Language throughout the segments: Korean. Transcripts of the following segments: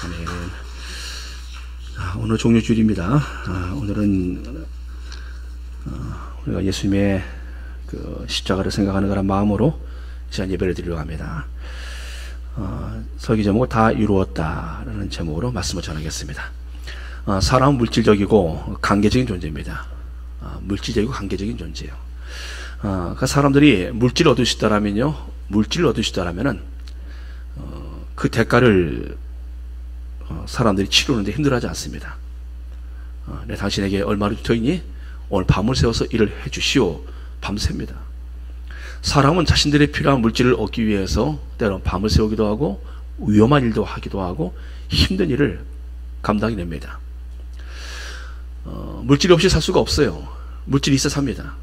아멘. 오늘 종료주일입니다. 오늘은 우리가 예수님의 그 십자가를 생각하는 그런 마음으로 시간 예배를 드리려고 합니다. 설교 제목을 다 이루었다라는 제목으로 말씀을 전하겠습니다. 사람은 물질적이고 관계적인 존재입니다. 물질적이고 관계적인 존재예요. 그러니까 사람들이 물질을 얻을 수 있다라면요, 물질을 얻을 수 있다라면은 그 대가를 사람들이 치르는데 힘들어하지 않습니다. 내 당신에게 얼마를 주더이니 오늘 밤을 새워서 일을 해주시오. 밤새입니다. 사람은 자신들의 필요한 물질을 얻기 위해서 때로는 밤을 새우기도 하고 위험한 일도 하기도 하고 힘든 일을 감당해냅니다. 물질이 없이 살 수가 없어요. 물질이 있어 삽니다.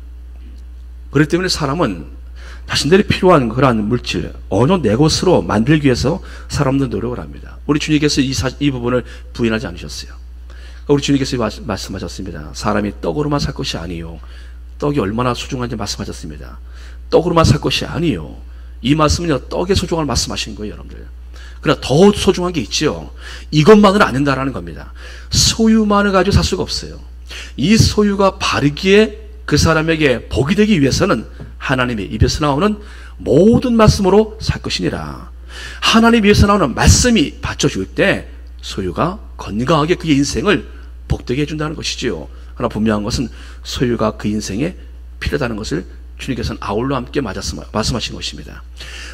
그렇기 때문에 사람은 자신들이 필요한 그러한 물질 어느 내 것으로 만들기 위해서 사람들 노력을 합니다. 우리 주님께서 이 부분을 부인하지 않으셨어요. 우리 주님께서 말씀하셨습니다. 사람이 떡으로만 살 것이 아니요, 떡이 얼마나 소중한지 말씀하셨습니다. 떡으로만 살 것이 아니요, 이 말씀은요 떡의 소중함을 말씀하신 거예요, 여러분들. 그러나 더 소중한 게 있지요. 이것만은 안 된다라는 겁니다. 소유만을 가지고 살 수가 없어요. 이 소유가 바르기에 그 사람에게 복이 되기 위해서는 하나님의 입에서 나오는 모든 말씀으로 살 것이니라. 하나님 입에서 나오는 말씀이 받쳐줄 때 소유가 건강하게 그의 인생을 복되게 해준다는 것이지요. 그러나 분명한 것은 소유가 그 인생에 필요하다는 것을 주님께서는 아울러 함께 말씀하신 것입니다.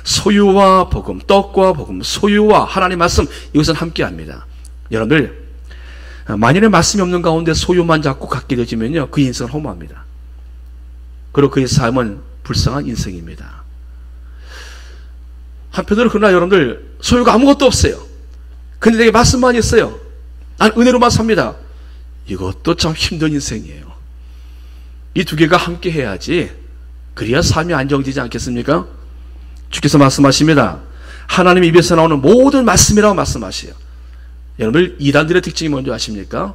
소유와 복음, 떡과 복음, 소유와 하나님 말씀, 이것은 함께합니다. 여러분들, 만일에 말씀이 없는 가운데 소유만 자꾸 갖게 되지면요, 그 인생은 허무합니다. 그리고 그의 삶은 불쌍한 인생입니다. 한편으로 그러나 여러분들, 소유가 아무것도 없어요. 근데 내게 말씀만 있어요. 난 은혜로만 삽니다. 이것도 참 힘든 인생이에요. 이 두 개가 함께 해야지, 그래야 삶이 안정되지 않겠습니까? 주께서 말씀하십니다. 하나님 입에서 나오는 모든 말씀이라고 말씀하세요. 여러분들, 이단들의 특징이 뭔지 아십니까?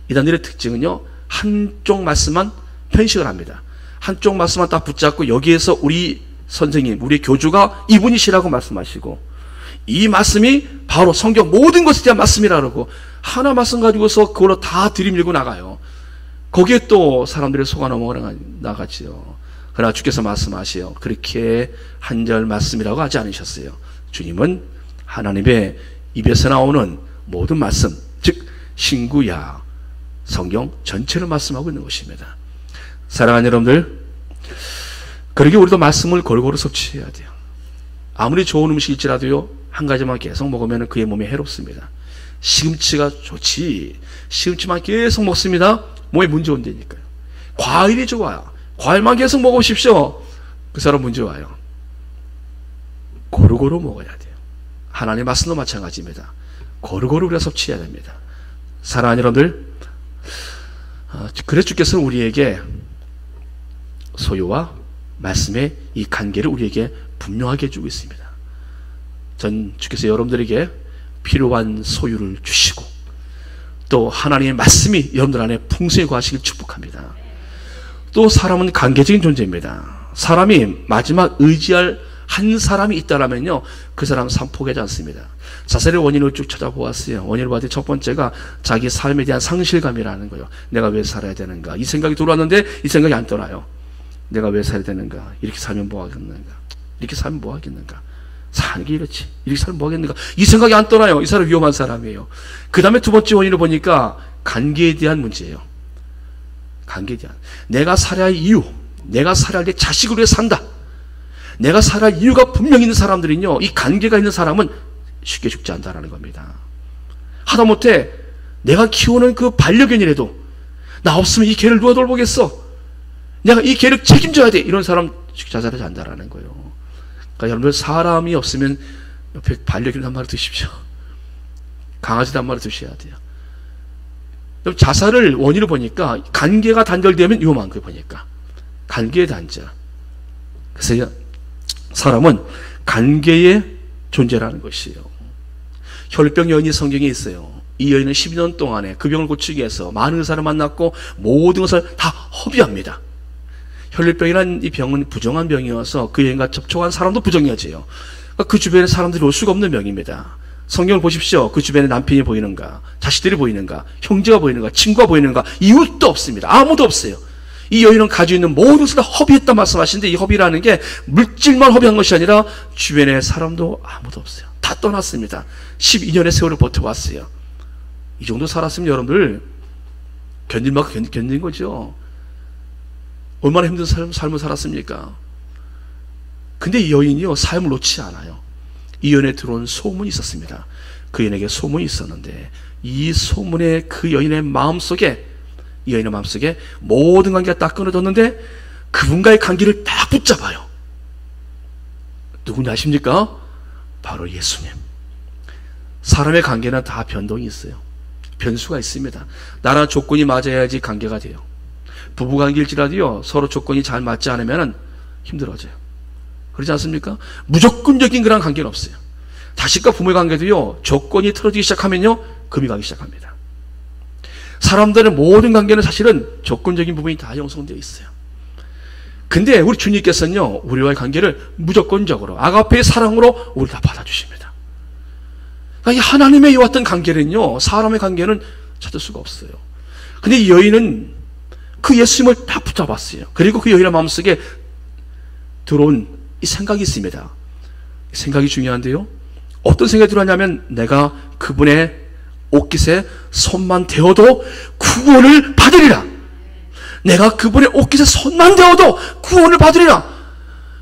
이단들의 특징은요, 한쪽 말씀만 편식을 합니다. 한쪽 말씀만 딱 붙잡고 여기에서 우리 선생님, 우리 교주가 이분이시라고 말씀하시고, 이 말씀이 바로 성경 모든 것에 대한 말씀이라 그러고 하나 말씀 가지고서 그걸로 다 들이밀고 나가요. 거기에 또 사람들의 속아 넘어가 나가지요. 그러나 주께서 말씀하시요, 그렇게 한절 말씀이라고 하지 않으셨어요. 주님은 하나님의 입에서 나오는 모든 말씀, 즉 신구약 성경 전체를 말씀하고 있는 것입니다. 사랑하는 여러분들, 그러게 우리도 말씀을 골고루 섭취해야 돼요. 아무리 좋은 음식일지라도요, 한 가지만 계속 먹으면 그의 몸에 해롭습니다. 시금치가 좋지, 시금치만 계속 먹습니다. 몸에 문제 온다니까요. 과일이 좋아요. 과일만 계속 먹으십시오. 그 사람 문제 와요. 고루고루 먹어야 돼요. 하나님의 말씀도 마찬가지입니다. 고루고루 우리가 섭취해야 됩니다. 사랑하는 여러분들, 그래서 주께서는 우리에게 소유와 말씀의 이 관계를 우리에게 분명하게 해주고 있습니다. 전 주께서 여러분들에게 필요한 소유를 주시고 또 하나님의 말씀이 여러분들 안에 풍성히 거하시길 축복합니다. 또 사람은 관계적인 존재입니다. 사람이 마지막 의지할 한 사람이 있다라면요, 그 사람은 삶 포기하지 않습니다. 자살의 원인을 쭉 찾아보았어요. 원인을 봤더니 첫 번째가 자기 삶에 대한 상실감이라는 거예요. 내가 왜 살아야 되는가? 이 생각이 들어왔는데 이 생각이 안 떠나요. 내가 왜 살아야 되는가? 이렇게 살면 뭐 하겠는가? 이렇게 살면 뭐 하겠는가? 사는 게 이렇지, 이렇게 살면 뭐 하겠는가? 이 생각이 안 떠나요. 이 사람 위험한 사람이에요. 그 다음에 두 번째 원인을 보니까 관계에 대한 문제예요. 관계에 대한, 내가 살아야 할 이유, 내가 살아야 할 내 자식을 위해 산다, 내가 살아야 할 이유가 분명히 있는 사람들은요, 이 관계가 있는 사람은 쉽게 죽지 않는다는 겁니다. 하다못해 내가 키우는 그 반려견이라도 나 없으면 이 개를 누가 돌보겠어, 내가 이 개를 책임져야 돼, 이런 사람 쉽게 자살하지 않는다는 거예요. 그러니까 여러분들, 사람이 없으면 옆에 반려견 한 마리 두십시오. 강아지도 한 마리 두셔야 돼요. 자살을 원인을 보니까 관계가 단절되면 위험한 거 보니까 관계의 단절. 그래서 사람은 관계의 존재라는 것이에요. 혈병 여인이 성경에 있어요. 이 여인은 12년 동안에 그 병을 고치기 위해서 많은 의사를 만났고 모든 것을 다 허비합니다. 혈류병이라는 이 병은 부정한 병이어서 그 여인과 접촉한 사람도 부정해져요. 그 주변에 사람들이 올 수가 없는 병입니다. 성경을 보십시오. 그 주변에 남편이 보이는가, 자식들이 보이는가, 형제가 보이는가, 친구가 보이는가, 이웃도 없습니다. 아무도 없어요. 이 여인은 가지고 있는 모든 것을 다 허비했다 말씀하시는데, 이 허비라는 게 물질만 허비한 것이 아니라 주변에 사람도 아무도 없어요. 다 떠났습니다. 12년의 세월을 버텨왔어요. 이 정도 살았으면 여러분들 견딜 만큼 견딘 거죠. 얼마나 힘든 삶을 살았습니까? 근데 이 여인이요, 삶을 놓지 않아요. 이 여인에 들어온 소문이 있었습니다. 그 여인에게 소문이 있었는데, 이 소문에 그 여인의 마음속에, 이 여인의 마음속에 모든 관계가 딱 끊어졌는데 그분과의 관계를 딱 붙잡아요. 누군지 아십니까? 바로 예수님. 사람의 관계는 다 변동이 있어요. 변수가 있습니다. 나랑 조건이 맞아야지 관계가 돼요. 부부관계일지라도요, 서로 조건이 잘 맞지 않으면 힘들어져요. 그렇지 않습니까? 무조건적인 그런 관계는 없어요. 자식과 부모의 관계도요, 조건이 틀어지기 시작하면요, 금이 가기 시작합니다. 사람들의 모든 관계는 사실은 조건적인 부분이 다 형성되어 있어요. 근데 우리 주님께서는요, 우리와의 관계를 무조건적으로 아가페의 사랑으로 우리 다 받아주십니다. 그러니까 이 하나님의 이와 같은 관계는요, 사람의 관계는 찾을 수가 없어요. 근데 이 여인은 그 예수님을 다 붙잡았어요. 그리고 그 여인의 마음속에 들어온 이 생각이 있습니다. 생각이 중요한데요, 어떤 생각이 들어왔냐면, 내가 그분의 옷깃에 손만 대어도 구원을 받으리라. 내가 그분의 옷깃에 손만 대어도 구원을 받으리라.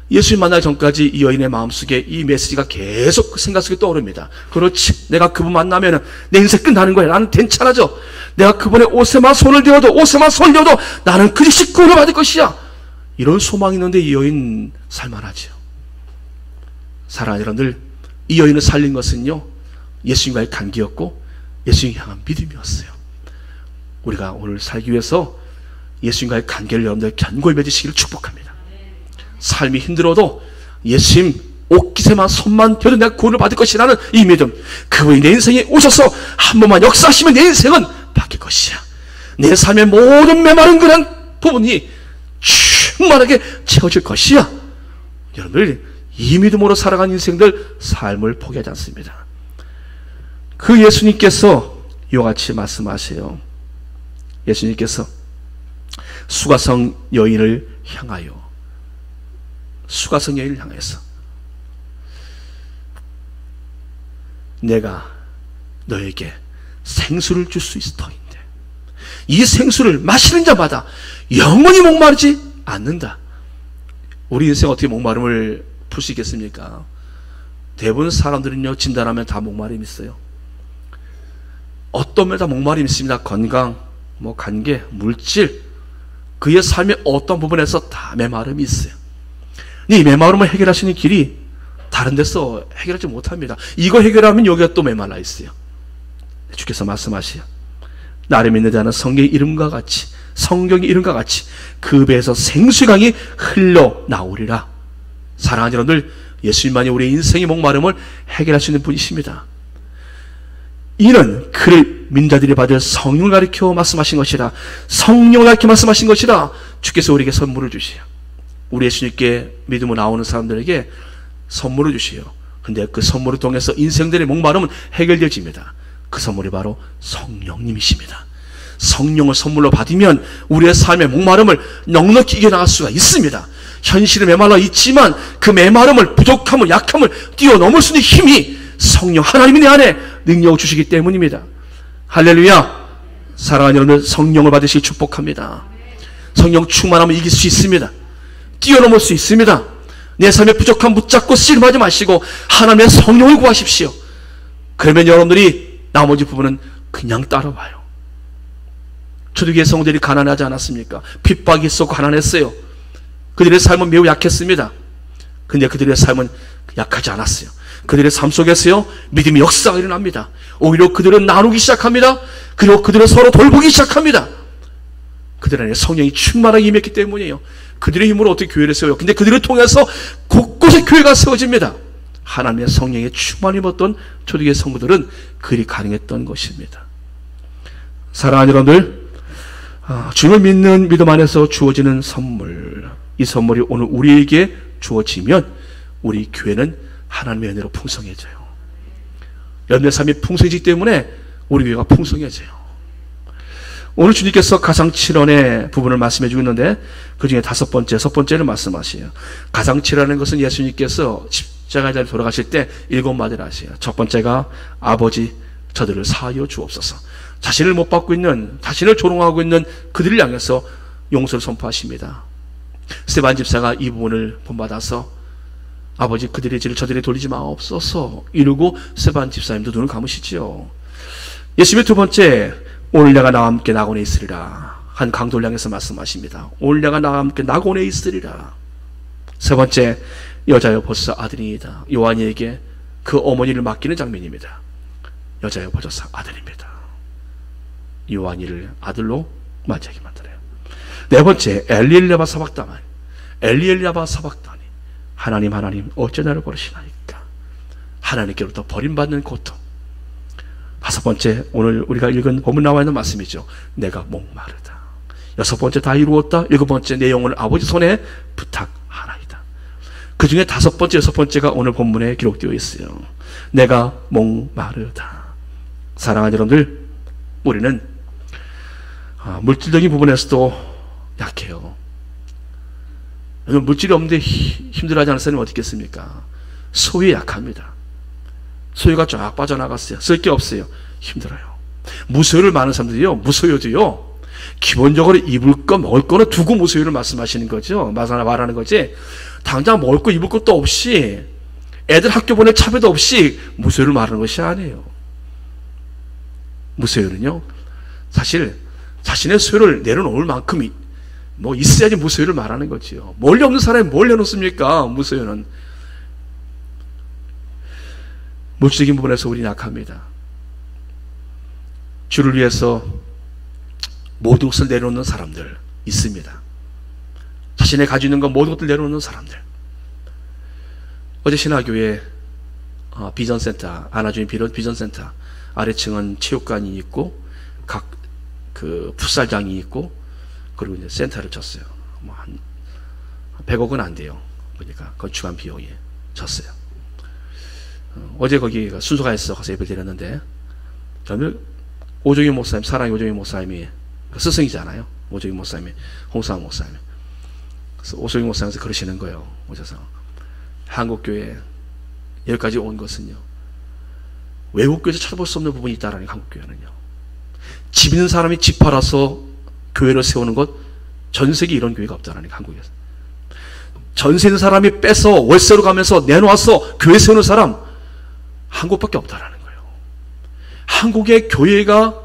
예수님 만나기 전까지 이 여인의 마음속에 이 메시지가 계속 그 생각 속에 떠오릅니다. 그렇지, 내가 그분 만나면 내 인생 끝나는 거야. 나는 괜찮아져. 내가 그분의 옷에만 손을 대어도, 옷에만 손을 대어도 나는 그 즉시 구원을 받을 것이야. 이런 소망이 있는데 이 여인 살만하죠. 사랑하는 여러분들, 이 여인을 살린 것은요, 예수님과의 관계였고 예수님 향한 믿음이었어요. 우리가 오늘 살기 위해서 예수님과의 관계를 여러분들 견고히 맺으시기를 축복합니다. 삶이 힘들어도 예수님 옷깃에만 손만 대도 내가 구원을 받을 것이라는 이 믿음, 그분이 내 인생에 오셔서 한 번만 역사하시면 내 인생은 바뀔 것이야. 내 삶의 모든 메마른 그런 부분이 충만하게 채워질 것이야. 여러분들, 이 믿음으로 살아간 인생들 삶을 포기하지 않습니다. 그 예수님께서 이와 같이 말씀하세요. 예수님께서 수가성 여인을 향하여, 수가성 여인을 향해서, 내가 너에게 생수를 줄 수 있을 터인데 이 생수를 마시는 자마다 영원히 목마르지 않는다. 우리 인생 어떻게 목마름을 풀 수 있겠습니까? 대부분 사람들은요, 진단하면 다 목마름이 있어요. 어떤 면에 다 목마름이 있습니다. 건강, 관계, 물질, 그의 삶의 어떤 부분에서 다 메마름이 있어요. 이 메마름을 해결하시는 길이 다른 데서 해결하지 못합니다. 이거 해결하면 여기가 또 메말라 있어요. 주께서 말씀하시요, 나를 믿는 자는 성경의 이름과 같이, 성경의 이름과 같이 그 배에서 생수강이 흘러나오리라. 사랑하는 여러분들, 예수님만이 우리의 인생의 목마름을 해결하시는 분이십니다. 이는 그를 믿는 자들이 받을 성령을 가리켜 말씀하신 것이라. 성령을 가리켜 말씀하신 것이라. 주께서 우리에게 선물을 주시오. 우리 예수님께 믿음으로 나오는 사람들에게 선물을 주시오. 근데 그 선물을 통해서 인생들의 목마름은 해결되어집니다. 그 선물이 바로 성령님이십니다. 성령을 선물로 받으면 우리의 삶의 목마름을 넉넉히 이겨나갈 수가 있습니다. 현실은 메말라 있지만 그 메마름을, 부족함을, 약함을 뛰어넘을 수 있는 힘이 성령 하나님이 내 안에 능력을 주시기 때문입니다. 할렐루야. 사랑하는 여러분들, 성령을 받으시기 축복합니다. 성령 충만하면 이길 수 있습니다. 뛰어넘을 수 있습니다. 내 삶의 부족함 붙잡고 씨름하지 마시고 하나님의 성령을 구하십시오. 그러면 여러분들이 나머지 부분은 그냥 따라와요. 초대교회 성도들이 가난하지 않았습니까? 핍박이 있었고 가난했어요. 그들의 삶은 매우 약했습니다. 근데 그들의 삶은 약하지 않았어요. 그들의 삶 속에서요, 믿음의 역사가 일어납니다. 오히려 그들은 나누기 시작합니다. 그리고 그들은 서로 돌보기 시작합니다. 그들 안에 성령이 충만하게 임했기 때문이에요. 그들의 힘으로 어떻게 교회를 세워요? 근데 그들을 통해서 곳곳에 교회가 세워집니다. 하나님의 성령에 충만히 입었던 초대교회 성도들은 그리 가능했던 것입니다. 사랑하는 여러분들, 주님을 믿는 믿음 안에서 주어지는 선물, 이 선물이 오늘 우리에게 주어지면 우리 교회는 하나님의 은혜로 풍성해져요. 여러분의 삶이 풍성해지기 때문에 우리 교회가 풍성해져요. 오늘 주님께서 가상칠언의 부분을 말씀해 주고 있는데 그 중에 첫 번째를 말씀하세요. 가상칠언이라는 것은 예수님께서 십자가에 달려 돌아가실 때 7마디를 하세요. 첫 번째가 아버지 저들을 사하여 주옵소서. 자신을 못 받고 있는, 자신을 조롱하고 있는 그들을 향해서 용서를 선포하십니다. 스데반 집사가 이 부분을 본받아서 아버지 그들의 죄를 저들이 돌리지 마옵소서 이러고 스데반 집사님도 눈을 감으시지요. 예수님의 두 번째, 오늘 내가 나와 함께 낙원에 있으리라. 한 강도를 향해서 말씀하십니다. 오늘 내가 나와 함께 낙원에 있으리라. 세 번째, 여자여 보소서 아들이다. 요한이에게 그 어머니를 맡기는 장면입니다. 여자여 보소서 아들입니다. 요한이를 아들로 맞이하게 만들어요. 네 번째, 엘리엘리아바 사박다니. 엘리엘리아바 사박다니. 하나님 어째 나를 버리시나이까. 하나님께로부터 버림받는 고통. 다섯 번째, 오늘 우리가 읽은 본문 나와 있는 말씀이죠. 내가 목마르다. 여섯 번째, 다 이루었다. 일곱 번째, 내 영혼을 아버지 손에 부탁하나이다. 그 중에 다섯 번째, 여섯 번째가 오늘 본문에 기록되어 있어요. 내가 목마르다. 사랑하는 여러분들, 우리는 물질적인 부분에서도 약해요. 물질이 없는데 힘들어하지 않을 사람이 어디 있겠습니까? 소유에 약합니다. 소유가 쫙 빠져나갔어요. 쓸 게 없어요. 힘들어요. 무소유를 많은 사람들이요, 무소유도요, 기본적으로 입을 거 먹을 거는 두고 무소유를 말씀하시는 거죠. 말하는 거지. 당장 먹을 거 입을 것도 없이, 애들 학교 보낼 차비도 없이 무소유를 말하는 것이 아니에요. 무소유는요, 사실 자신의 소유를 내려놓을 만큼 있어야지 무소유를 말하는 거지요. 멀리 없는 사람이 뭘 내놓습니까? 무소유는. 물질적인 부분에서 우리는 약합니다. 주를 위해서 모든 것을 내려놓는 사람들 있습니다. 자신의 가지고 있는 것 모든 것을 내려놓는 사람들. 어제 신화교회 비전센터, 안아주인 비전센터 아래층은 체육관이 있고 각 그 풋살장이 있고, 그리고 이제 센터를 쳤어요. 한 100억은 안 돼요. 그러니까 건축한 비용이 쳤어요. 어제 거기가 순서가 있어 가서 예배 드렸는데, 저는 오종희 목사님, 사랑의 오종희 목사님이 스승이잖아요. 오종희 목사님이, 홍상호 목사님이. 그래서 오종희 목사님께서 그러시는 거예요. 오셔서 한국교회 여기까지 온 것은요, 외국교회에서 찾아볼 수 없는 부분이 있다라는 게, 한국교회는요. 집 있는 사람이 집 팔아서 교회를 세우는 것, 전 세계 이런 교회가 없다라는 게, 한국에서. 전세 있는 사람이 빼서 월세로 가면서 내놓아서 교회 세우는 사람, 한국밖에 없다라는 거예요. 한국의 교회가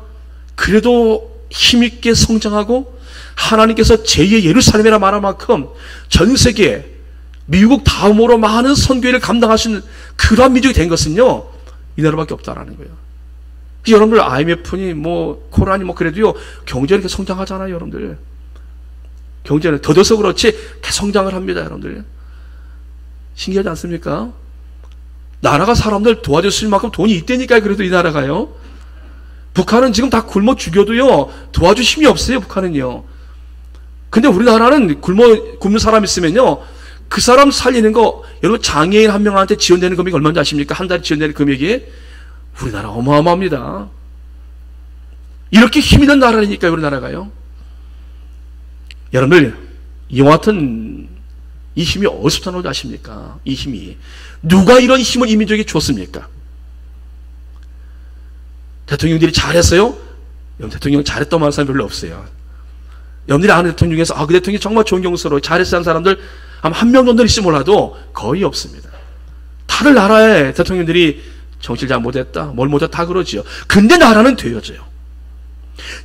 그래도 힘있게 성장하고 하나님께서 제2의 예루살렘이라 말할 만큼 전 세계 미국 다음으로 많은 선교회를 감당할 수 있는 그러한 민족이 된 것은요, 이 나라밖에 없다라는 거예요. 여러분들 IMF니 코로나니 그래도요, 경제는 이렇게 성장하잖아요, 여러분들. 경제는 더뎌서 그렇지 계속 성장을 합니다, 여러분들. 신기하지 않습니까? 나라가 사람들 도와줄 수 있는 만큼 돈이 있다니까요. 그래도 이 나라가요. 북한은 지금 다 굶어 죽여도요, 도와줄 힘이 없어요, 북한은요. 근데 우리나라는 굶는 사람 있으면요, 그 사람 살리는 거, 여러분 장애인 한 명한테 지원되는 금액이 얼마인지 아십니까? 한 달에 지원되는 금액이 우리나라 어마어마합니다. 이렇게 힘 있는 나라니까요, 우리나라가요. 여러분들, 이와 같은 이 힘이 어디서 나오는지 아십니까? 이 힘이 누가 이런 힘을 이 민족에 줬습니까? 대통령들이 잘했어요? 여러분, 대통령 잘했다고 말하는 사람 별로 없어요. 여러분들이 아는 대통령 중에서 그 대통령이 정말 존경스러워 잘했어 하는 사람들 아마 한 명 정도 있을지 몰라도 거의 없습니다. 다들 나라의 대통령들이 정치를 잘 못했다, 뭘 못했다 다 그러지요. 근데 나라는 되어져요.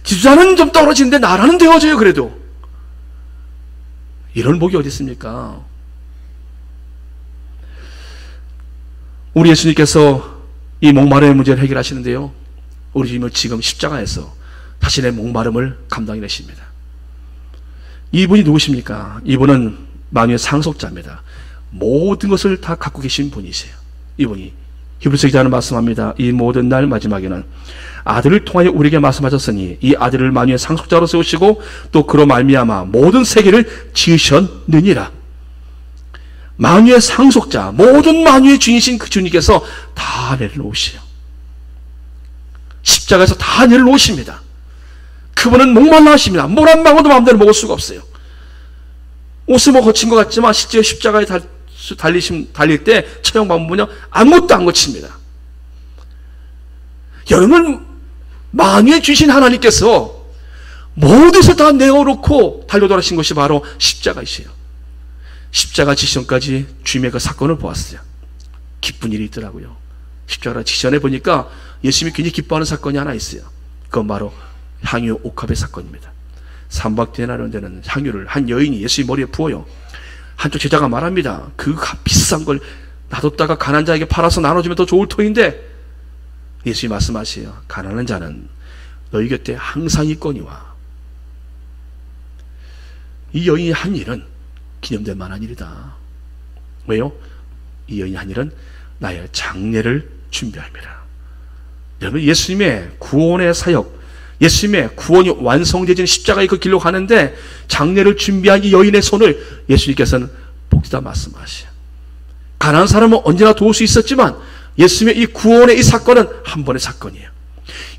지도자는 좀 떨어지는데 나라는 되어져요. 그래도 이런 복이 어디 있습니까? 우리 예수님께서 이 목마름의 문제를 해결하시는데요, 우리 주님은 지금 십자가에서 자신의 목마름을 감당해내십니다. 이분이 누구십니까? 이분은 만유의 상속자입니다. 모든 것을 다 갖고 계신 분이세요. 이분이 히브리서 기자는 말씀합니다. 이 모든 날 마지막에는 아들을 통하여 우리에게 말씀하셨으니 이 아들을 만유의 상속자로 세우시고 또 그로 말미암아 모든 세계를 지으셨느니라. 만유의 상속자, 모든 만유의 주인이신 그 주님께서 다 내려놓으시요. 십자가에서 다 내려놓으십니다. 그분은 목말라 하십니다. 물 한 방울도 마음대로 먹을 수가 없어요. 옷을 뭐 거친 것 같지만 실제 십자가에 달릴 때 처형 방법은요, 아무것도 안 거칩니다. 여러분, 만유에 주신 하나님께서 모든 것을 다 내어놓고 달려돌아신 것이 바로 십자가이시에요. 십자가 직전까지 주님의 그 사건을 보았어요. 기쁜 일이 있더라고요. 십자가 직전에 보니까 예수님이 굉장히 기뻐하는 사건이 하나 있어요. 그건 바로 향유 옥합의 사건입니다. 삼박대나라는 데는 향유를 한 여인이 예수님 머리에 부어요. 한쪽 제자가 말합니다. 그 비싼 걸 놔뒀다가 가난한 자에게 팔아서 나눠주면 더 좋을 터인데, 예수님이 말씀하세요. 가난한 자는 너희 곁에 항상 있거니와. 이 여인이 한 일은 기념될 만한 일이다. 왜요? 이 여인이 한 일은 나의 장례를 준비합니다. 여러분, 예수님의 구원의 사역, 예수님의 구원이 완성되진 십자가의 그 길로 가는데 장례를 준비한 이 여인의 손을 예수님께서는 복지다 말씀하시죠. 가난한 사람은 언제나 도울 수 있었지만 예수님의 이 구원의 이 사건은 한 번의 사건이에요.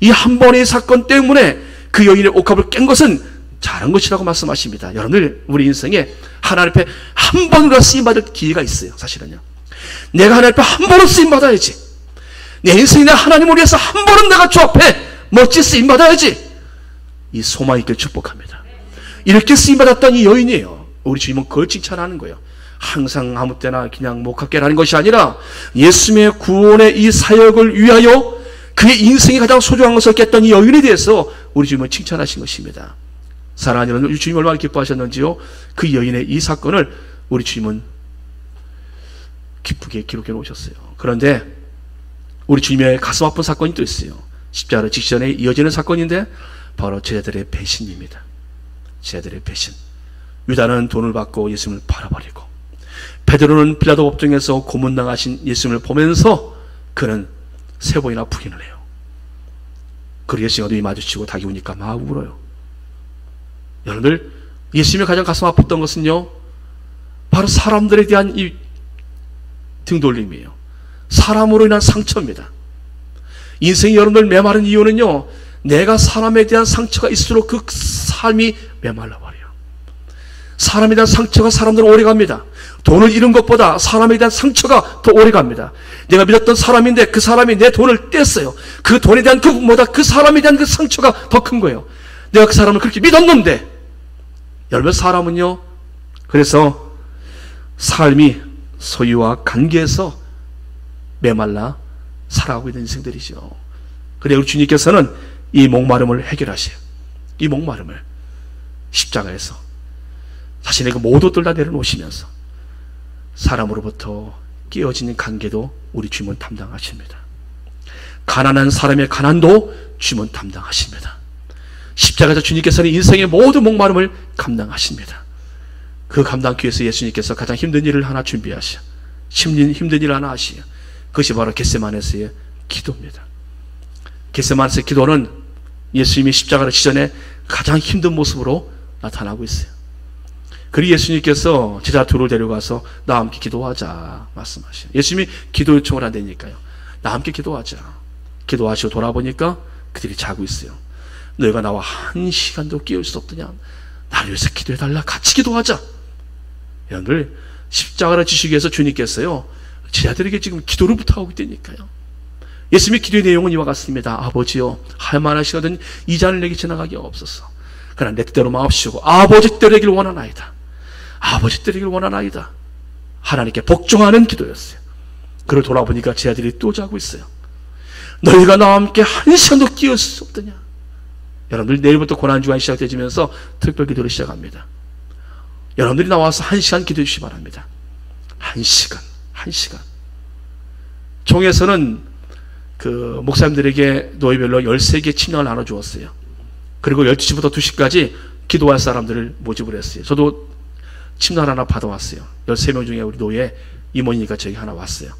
이 한 번의 사건 때문에 그 여인의 옥합을 깬 것은 잘한 것이라고 말씀하십니다. 여러분들, 우리 인생에 하나님 앞에 한 번으로 쓰임받을 기회가 있어요. 사실은요, 내가 하나님 앞에 한 번은 쓰임받아야지. 내 인생에 내가 하나님을 위해서 한 번은 내가 주 앞에 멋진 쓰임받아야지. 이 소망 있길 축복합니다. 이렇게 쓰임받았던 이 여인이에요. 우리 주님은 그걸 칭찬하는 거예요. 항상 아무 때나 그냥 목합계라는 것이 아니라 예수님의 구원의 이 사역을 위하여 그의 인생이 가장 소중한 것을 깼던 이 여인에 대해서 우리 주님은 칭찬하신 것입니다. 사랑하는 여러분, 우리 주님 얼마나 기뻐하셨는지요. 그 여인의 이 사건을 우리 주님은 기쁘게 기록해 놓으셨어요. 그런데 우리 주님의 가슴 아픈 사건이 또 있어요. 십자가 직전에 이어지는 사건인데 바로 제자들의 배신입니다. 제자들의 배신. 유다는 돈을 받고 예수님을 팔아버리고, 베드로는 빌라도 법정에서 고문당하신 예수님을 보면서 그는 세 번이나 부인을 해요. 그리고 예수님과 눈이 마주치고 닭이 우니까 막 울어요. 여러분들, 예수님의 가장 가슴 아팠던 것은요, 바로 사람들에 대한 이 등돌림이에요. 사람으로 인한 상처입니다. 인생이 여러분들 메마른 이유는요, 내가 사람에 대한 상처가 있을수록 그 삶이 메말라버려요. 사람에 대한 상처가 사람들은 오래갑니다. 돈을 잃은 것보다 사람에 대한 상처가 더 오래갑니다. 내가 믿었던 사람인데 그 사람이 내 돈을 뗐어요. 그 돈에 대한 그보다 그 사람에 대한 그 상처가 더 큰 거예요. 내가 그 사람을 그렇게 믿었는데. 여러분, 사람은요, 그래서 삶이 소유와 관계에서 메말라 살아가고 있는 인생들이죠. 그래, 우리 주님께서는 이 목마름을 해결하세요. 이 목마름을 십자가에서 자신의 그 모든 것들 다 내려놓으시면서 사람으로부터 깨어지는 관계도 우리 주님은 담당하십니다. 가난한 사람의 가난도 주님은 담당하십니다. 십자가에서 주님께서는 인생의 모든 목마름을 감당하십니다. 그 감당하기 위해서 예수님께서 가장 힘든 일을 하나 준비하시오. 힘든 일을 하나 하시오. 그것이 바로 겟세마네에서의 기도입니다. 겟세마네에서의 기도는 예수님이 십자가를 지전에 가장 힘든 모습으로 나타나고 있어요. 그리고 예수님께서 제자 둘을 데려가서 나와 함께 기도하자 말씀하시오. 예수님이 기도 요청을 한다니까요. 나와 함께 기도하자. 기도하시고 돌아보니까 그들이 자고 있어요. 너희가 나와 한 시간도 깨울 수 없더냐? 나를 위해서 기도해달라. 같이 기도하자. 여러분들, 십자가를 지시기 위해서 주님께서요, 제자들에게 지금 기도를 부탁하고 있다니까요. 예수님의 기도의 내용은 이와 같습니다. 아버지여, 할만하시거든 이 잔을 내게 지나가게 없소서. 그러나 내 뜻대로 마옵시고 아버지 뜻대로 되길 원하나이다. 아버지 뜻대로 되길 원하나이다. 하나님께 복종하는 기도였어요. 그걸 돌아보니까 제자들이 또 자고 있어요. 너희가 나와 함께 한 시간도 끼울 수 없더냐? 여러분들, 내일부터 고난주간이 시작되면서 특별 기도를 시작합니다. 여러분들이 나와서 한 시간 기도해 주시기 바랍니다. 한 시간. 총에서는 그 목사님들에게 노예별로 13개 침낭을 나눠 주었어요. 그리고 12시부터 2시까지 기도할 사람들을 모집을 했어요. 저도 침낭 하나 받아왔어요. 13명 중에 우리 노예 임원이니까 저기 하나 왔어요.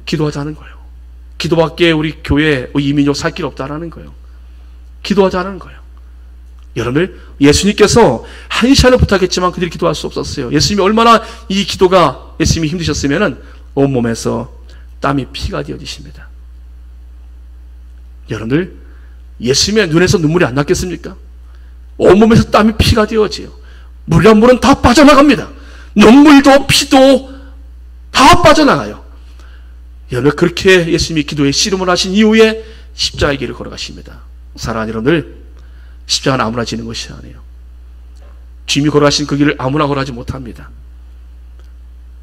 기도하자는 거예요. 기도밖에 우리 교회 이민족 살 길 없다라는 거예요. 기도하자는 거예요. 여러분들, 예수님께서 한 시간을 부탁했지만 그들이 기도할 수 없었어요. 예수님이 얼마나 이 기도가 예수님이 힘드셨으면은 온몸에서 땀이 피가 되어지십니다. 여러분들, 예수님의 눈에서 눈물이 안 났겠습니까? 온몸에서 땀이 피가 되어지요. 물이란 물은 다 빠져나갑니다. 눈물도 피도 다 빠져나가요. 여러분, 그렇게 예수님이 기도에 씨름을 하신 이후에 십자가의 길을 걸어가십니다. 사랑하는 여러분들, 십자가는 아무나 지는 것이 아니에요. 주님이 걸어가신 그 길을 아무나 걸어가지 못합니다.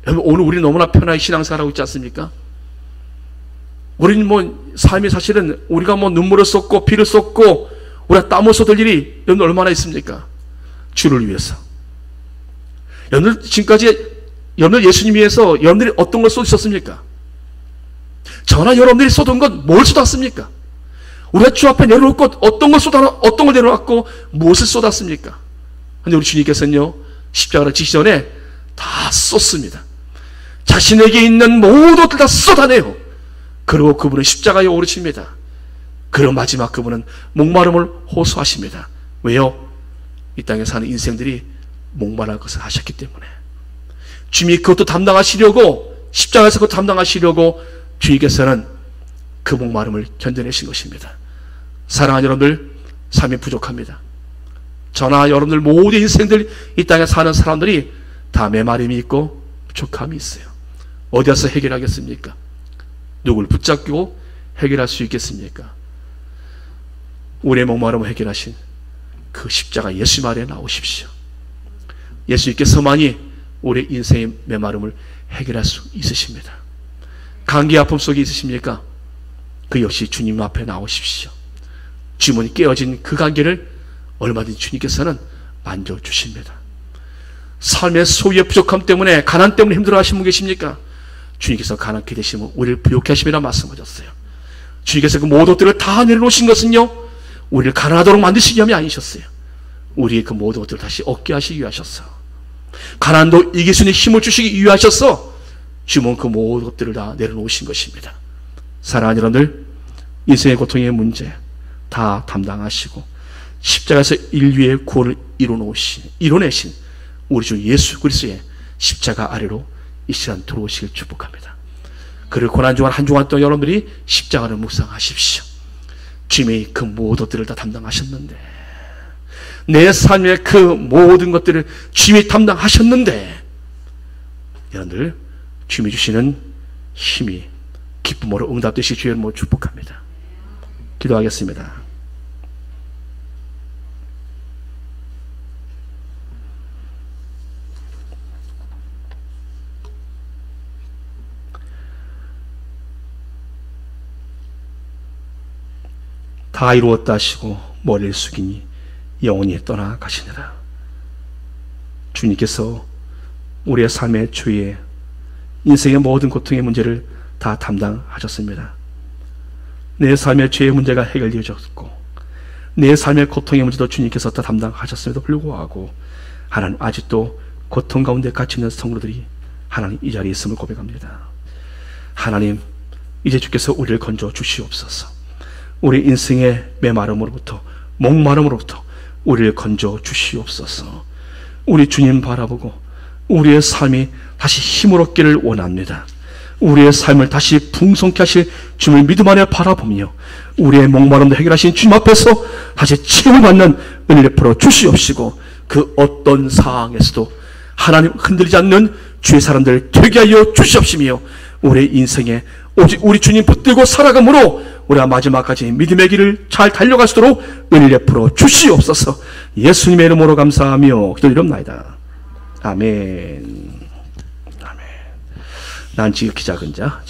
여러분, 오늘 우리 너무나 편하게 신앙생활하고 있지 않습니까? 우리는 삶이 사실은 우리가 눈물을 쏟고 피를 쏟고 우리가 땀을 쏟을 일이 여러분 얼마나 있습니까? 주를 위해서. 여러분들 지금까지 여러분들 예수님 위해서 여러분들이 어떤 걸 쏟으셨습니까? 저나 여러분들이 쏟은 건 뭘 쏟았습니까? 우리가 주 앞에 내려놓고 어떤 걸 내려놨고 무엇을 쏟았습니까? 근데 우리 주님께서는요, 십자가를 지기 전에 다 쏟습니다. 자신에게 있는 모든 것들 다 쏟아내요. 그리고 그분은 십자가에 오르십니다. 그리고 마지막 그분은 목마름을 호소하십니다. 왜요? 이 땅에 사는 인생들이 목마를 것을 하셨기 때문에. 주님이 그것도 담당하시려고, 십자가에서 그것도 담당하시려고 주님께서는 그 목마름을 견뎌내신 것입니다. 사랑하는 여러분들, 삶이 부족합니다. 저나 여러분들 모든 인생들, 이 땅에 사는 사람들이 다 메마름이 있고 부족함이 있어요. 어디 가서 해결하겠습니까? 누굴 붙잡고 해결할 수 있겠습니까? 우리의 목마름을 해결하신 그 십자가 예수 아래 나오십시오. 예수님께서만이 우리 인생의 메마름을 해결할 수 있으십니다. 감기 아픔 속에 있으십니까? 그 역시 주님 앞에 나오십시오. 주문이 깨어진 그 관계를 얼마든지 주님께서는 만져주십니다. 삶의 소유의 부족함 때문에, 가난 때문에 힘들어하시는 분 계십니까? 주님께서 가난케 되시면 우리를 부욕케 하심이라 말씀하셨어요. 주님께서 그 모든 것들을 다 내려놓으신 것은요, 우리를 가난하도록 만드시기 위함이 아니셨어요. 우리의 그 모든 것들을 다시 얻게 하시기 위하셨어. 가난도 이길 수 있는 힘을 주시기 위하셔서 주님은 그 모든 것들을 다 내려놓으신 것입니다. 사랑하는 여러분들, 인생의 고통의 문제 다 담당하시고 십자가에서 인류의 구원을 이뤄내신 우리 주 예수 그리스도의 십자가 아래로 이 시간 들어오시길 축복합니다. 그리고 고난주간 한 주간 동안 여러분들이 십자가를 묵상하십시오. 주님이 그 모든 것들을 다 담당하셨는데, 내 삶의 그 모든 것들을 주님이 담당하셨는데, 여러분들 주님이 주시는 힘이 기쁨으로 응답되시 주의 이름으로 축복합니다. 기도하겠습니다. 다 이루었다 하시고 머리를 숙이니 영원히 떠나가시니라. 주님께서 우리의 삶의 주위에 인생의 모든 고통의 문제를 다 담당하셨습니다. 내 삶의 죄의 문제가 해결되어졌고 내 삶의 고통의 문제도 주님께서 다 담당하셨음에도 불구하고 하나님 아직도 고통 가운데 갇혀있는 성도들이 하나님 이 자리에 있음을 고백합니다. 하나님, 이제 주께서 우리를 건져 주시옵소서. 우리 인생의 메마름으로부터, 목마름으로부터 우리를 건져 주시옵소서. 우리 주님 바라보고 우리의 삶이 다시 힘을 얻기를 원합니다. 우리의 삶을 다시 풍성케 하실 주님을 믿음 안에 바라보며 우리의 목마름도 해결하신 주님 앞에서 다시 체험을 받는 은혜를 베풀어 주시옵시고, 그 어떤 상황에서도 하나님 흔들리지 않는 주의 사람들 되게 하여 주시옵시며, 우리의 인생에 오직 우리 주님 붙들고 살아감으로 우리가 마지막까지 믿음의 길을 잘 달려갈 수 있도록 은혜를 베풀어 주시옵소서. 예수님의 이름으로 감사하며 기도드립나이다. 아멘. 아멘. 난 지극히 작은 자